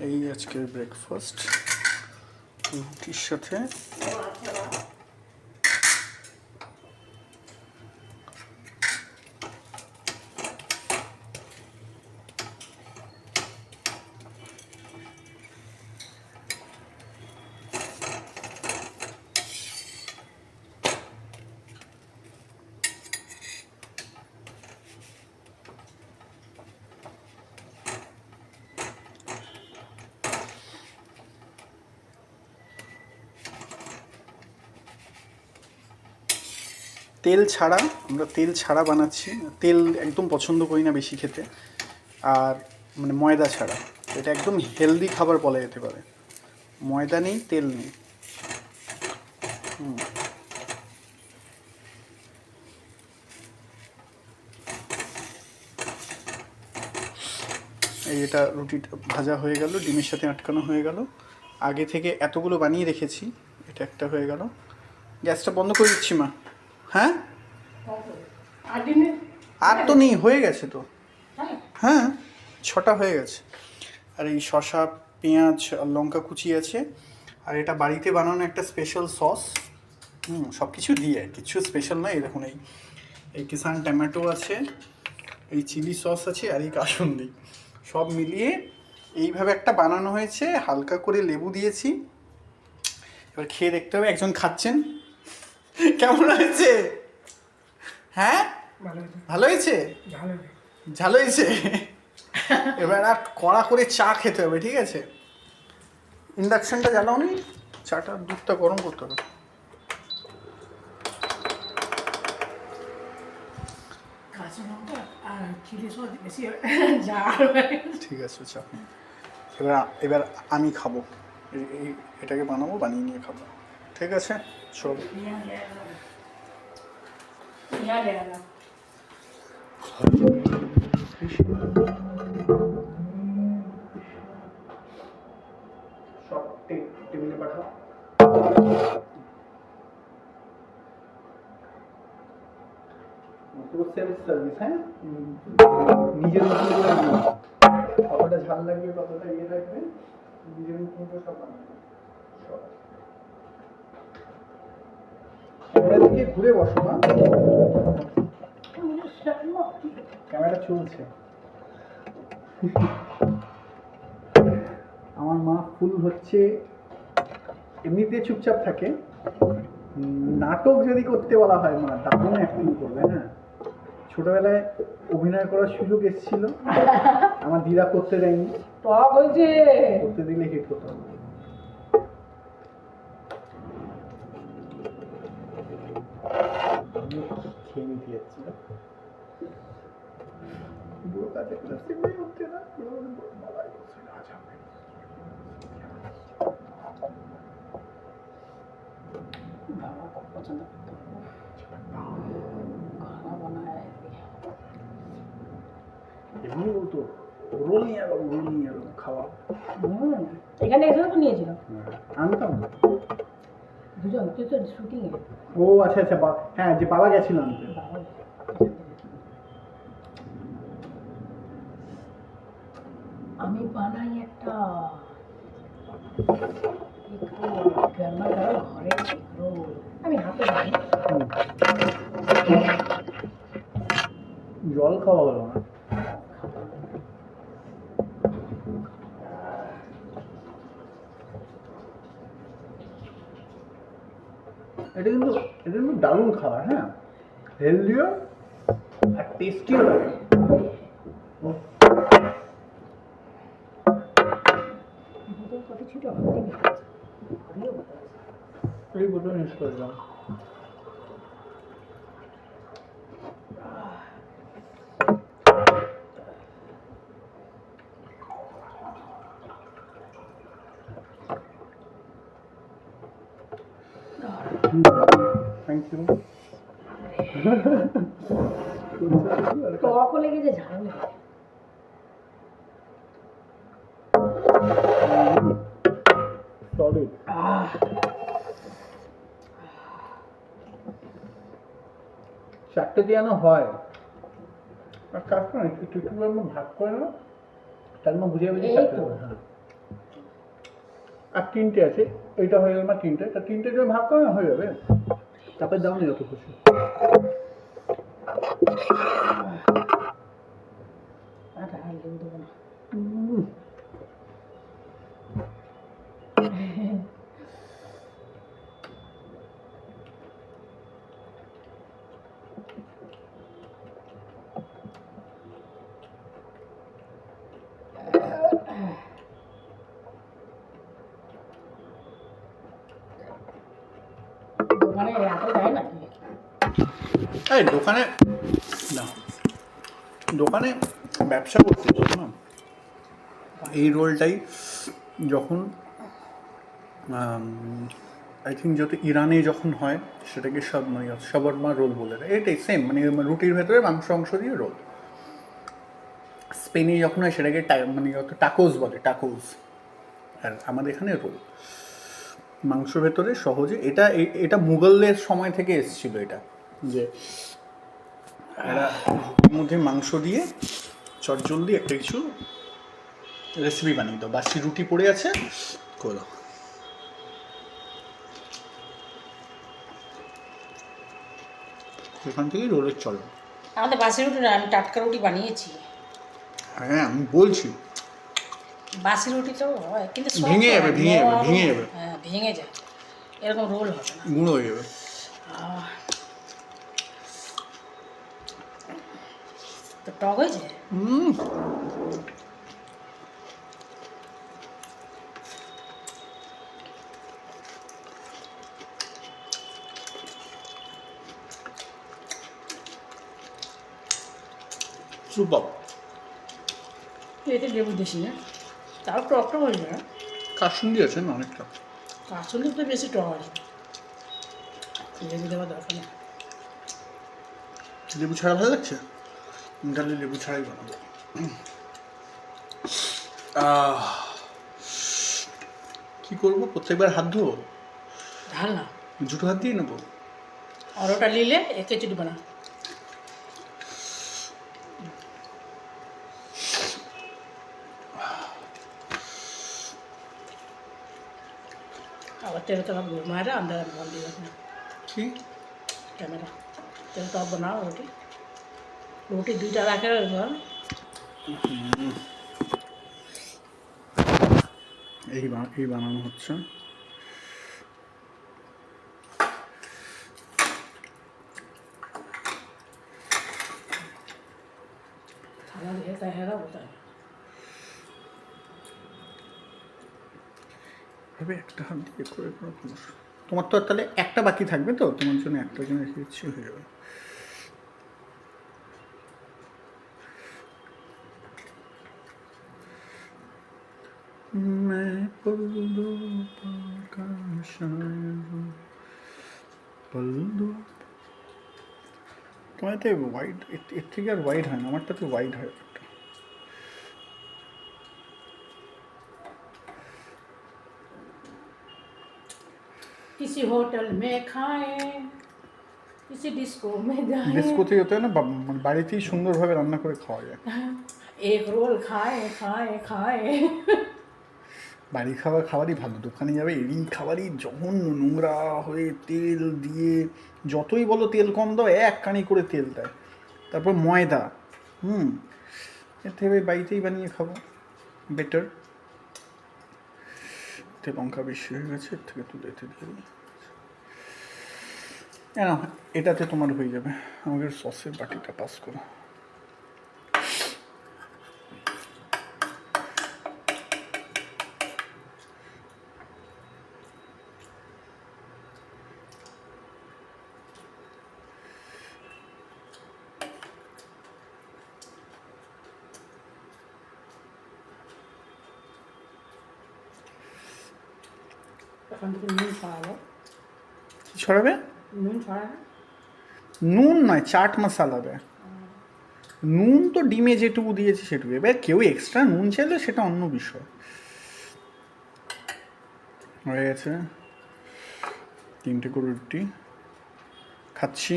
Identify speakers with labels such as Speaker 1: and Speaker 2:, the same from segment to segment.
Speaker 1: এই আজকের ব্রেকফাস্ট রুটির সাথে। তেল ছাড়া, আমরা তেল ছাড়া বানাচ্ছি। তেল একদম পছন্দ করি না বেশি খেতে, আর মানে ময়দা ছাড়া। এটা একদম হেলদি খাবার বলা যেতে পারে। ময়দা নেই, তেল নেই। এই এটা রুটিটা ভাজা হয়ে গেল, ডিমের সাথে আটকানো হয়ে গেল। আগে থেকে এতগুলো বানিয়ে রেখেছি, এটা একটা হয়ে গেল। গ্যাসটা বন্ধ করে দিচ্ছি মা। হ্যাঁ, আর তো নেই, হয়ে গেছে তো। হ্যাঁ, 6টা হয়ে গেছে। আর এই শসা, পেঁয়াজ আর লঙ্কা কুচি আছে। আর এটা বাড়িতে বানানো একটা স্পেশাল সস। সব কিছু দিয়ে, কিছু স্পেশাল নয়। এই দেখুন, এই কিষান টমেটো আছে, এই চিলি সস আছে, আর এই কাসুন্দি, সব মিলিয়ে এইভাবে একটা বানানো হয়েছে। হালকা করে লেবু দিয়েছি। এবার খেয়ে দেখতে হবে। একজন খাচ্ছেন, কেমন হয়েছে? হ্যাঁ, ভালো হয়েছে, ঝাল হয়েছে। এবার আর কড়া করে চা খেতে হবে, ঠিক আছে? ইন্ডাকশনটা জ্বালাও নি, চাটা দুধটা গরম করতে হবে। ঠিক আছে, চা। এবার আমি খাবো, এটাকে বানাবো, বানিয়ে নিয়ে খাবো। ঠিক আছে, চল। সব টেবিলে পাঠাও। সেলফ সার্ভিস, হ্যাঁ, নিজের মতো করে কতটা ঝাল লাগবে, কতটা ইয়ে লাগবে, নিজের মতো করে সব বানাবে। ক্যামেরা দিকে ঘুরে বসো মা, ক্যামেরা চলছে। আমার মা ফুল হচ্ছে, এমনিতে চুপচাপ থাকে, নাটক যদি করতে বলা হয় মা দারুণ অ্যাক্টিং করবে। হ্যাঁ, ছোটবেলায় অভিনয় করার সুযোগ এসেছিল, আমার দিদা করতে দেয়নি, করতে দিলে হিট হতো। খেয়ে নিতে যাচ্ছি, বুড়ো কাজে হচ্ছে না। এমনি বলতো রোল নিয়ে এলো, রোল নিয়ে এলো, খাওয়া।
Speaker 2: এখানে এসেও তো নিয়েছিল,
Speaker 1: আনতাম
Speaker 2: দুজন। তুই তো শুটিং এ।
Speaker 1: ও আচ্ছা আচ্ছা, হ্যাঁ, যে বাবা গেছিল আনতে।
Speaker 2: আমি বানাই একটা ঘরে, আমি হাতে বানাই।
Speaker 1: জল খাওয়া হলো না। এটা কিন্তু দারুণ খাবার। হ্যাঁ, হেলদিও আর টেস্টিও লাগে।
Speaker 2: কত ছোট
Speaker 1: এই বোতল ইউজ করলাম। Thank you.
Speaker 2: টক লেগেছে, ঝাল লেগেছে।
Speaker 1: সলিড। চারটে দিয়ে হয়, আর কাটতো না, একটু একটু ভাগ করে না, তার মধ্যে বুঝে বুঝে চারটে। আর তিনটে আছে, এইটা হয়ে গেল আমার তিনটে, তা তিনটে যদি ভাগ করে না হয়ে যাবে, তারপরে দাও না যত খুশি।
Speaker 2: আটা আর লেবু দেবো না। দোকানে এত দেয় নাকি?
Speaker 1: এই দোকানে না, দোকানে ব্যবসা করতে না, এই রোলটাই যখন আই থিঙ্ক যত ইরানে যখন হয় সেটাকে সব মানে শবরমা রোল বলে দেয়, এটাই সেম, মানে রুটির ভেতরে মাংস অংশ দিয়ে রোল। স্পেনে যখন হয় সেটাকে মানে টাকোস বলে, টাকোস। আর আমাদের এখানে রোল মাংসর ভেতরে সহজে। এটা এটা মুঘলদের সময় থেকে এসেছিল, এটা যে এরা রুটির মধ্যে মাংস দিয়ে চটজলদি একটা কিছু রেসিপি বানিয়ে দাও, বাসি রুটি পড়ে আছে করে দাও। সেখান থেকেই রোলের চলো।
Speaker 2: আমাদের বাসি রুটি না, আমি টাটকা রুটি বানিয়েছি।
Speaker 1: হ্যাঁ আমি বলছি
Speaker 2: বাসি রুটি তো হয় কিন্তু
Speaker 1: ভেঙে যাবে, ভেঙে যাবে, ভেঙে যাবে,
Speaker 2: হ্যাঁ ভেঙে যায়, এরকম রোল হবে না,
Speaker 1: গুঁড়ো হয়ে যাবে।
Speaker 2: তো টক হয়েছে।
Speaker 1: সুপার।
Speaker 2: এতে লেবু দিস না, তাও টকটা হয়ে যায়।
Speaker 1: কাসুন্দি আছে না অনেকটা,
Speaker 2: আসলে তো বেশি টক আছে, লেবু দেওয়া দরকার নেই।
Speaker 1: লেবু ছাড়া ভালো লাগছে, তাহলে লেবু ছাড়াই বানাবো। কি করবো, প্রত্যেকবার হাত ধোবো?
Speaker 2: ঢাল না,
Speaker 1: জুটো হাত দিয়ে নেবো।
Speaker 2: আর ওটা নিলে একে চুটবে না। আবার तेरे तो अब घुमाया अंदर बोल दिया उसने
Speaker 1: কি
Speaker 2: कैमरा तेरे तो अब बनाओ रोटी रोटी दुईटा रखे घर
Speaker 1: এই বানানো হচ্ছে।
Speaker 2: खाना देता है होता है
Speaker 1: ভাবে একটা হাত দিয়ে করে কোনো সমস্যা। তোমার তো আর তাহলে একটা বাকি থাকবে, তো তোমার জন্য একটা জন্য রেখে দিচ্ছি, হয়ে যাবে। তোমার তো ওয়াইড, এর থেকে আর ওয়াইড হয় না, আমারটা তো ওয়াইড হয়।
Speaker 2: किसी होटल में खाए किसी डिस्को में जाए
Speaker 1: ডিস্কোতে যেতে হয় না, মানে বাড়িতেই সুন্দরভাবে রান্না করে খাওয়া যায়।
Speaker 2: एक रोल खाए खाए खाए
Speaker 1: বাড়ির খাবারই ভালো, দোকানে যাবে এই খাবারই জঘন্য, নোংরা হয়ে তেল দিয়ে, যতই বলো তেল কম দাও, এক কানি করে তেল দেয়, তারপর ময়দা। এর থেকে বাড়িতেই বানিয়ে খাবো বেটার। এতে লঙ্কা বেশি হয়ে গেছে, এর থেকে তুলে এতে দিয়ে দিই। এটাতে তোমার হয়ে যাবে, আমাদের সসের বাটিটা পাস করো।
Speaker 2: এখন থেকে নুন ছড়াবো,
Speaker 1: কি ছড়াবে?
Speaker 2: নুন ছড়াবে,
Speaker 1: নুন নয়, চাট মশলা দেয়। নুন তো ডিমে যেটুকু দিয়েছে সেটুকু, এবার কেউ এক্সট্রা নুন চাইলে সেটা অন্য বিষয়। হয়ে গেছে, 3টে করে রুটি খাচ্ছি।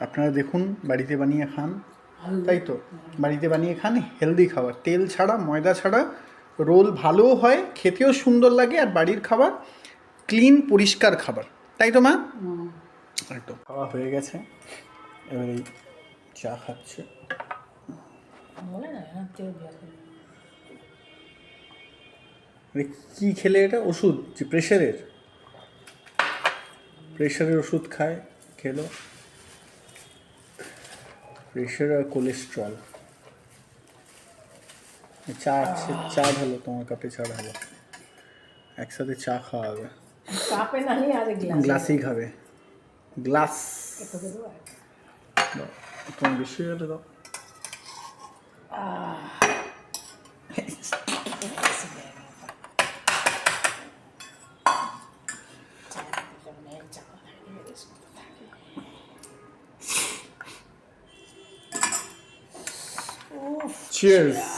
Speaker 1: আপনারা দেখুন, বাড়িতে বানিয়ে খান, তাই তো? বাড়িতে বানিয়ে খান, হেলদি খাবার, তেল ছাড়া, ময়দা ছাড়া, রোল ভালোও হয়, খেতেও সুন্দর লাগে, আর বাড়ির খাবার ক্লিন পরিষ্কার খাবার, তাই তো মা? একদম খাওয়া হয়ে গেছে, এবার এই চা খাচ্ছে।
Speaker 2: বলে না তেল দেওয়া
Speaker 1: কি খেলে এটা? ওষুধ যে প্রেশারের ওষুধ খায়, খেলো প্রেশার আর কোলেস্ট্রল। চা আছে, চা ঢালো, তোমার কাপে চা ঢালো, একসাথে চা খাওয়া হবে।
Speaker 2: কাপে না নিয়ে আর গ্লাস
Speaker 1: গ্লাসেই খাবে, গ্লাস।
Speaker 2: এটা দেবো আর
Speaker 1: দাও, তোমার বেশি হয়ে গেলে দাও। Cheers.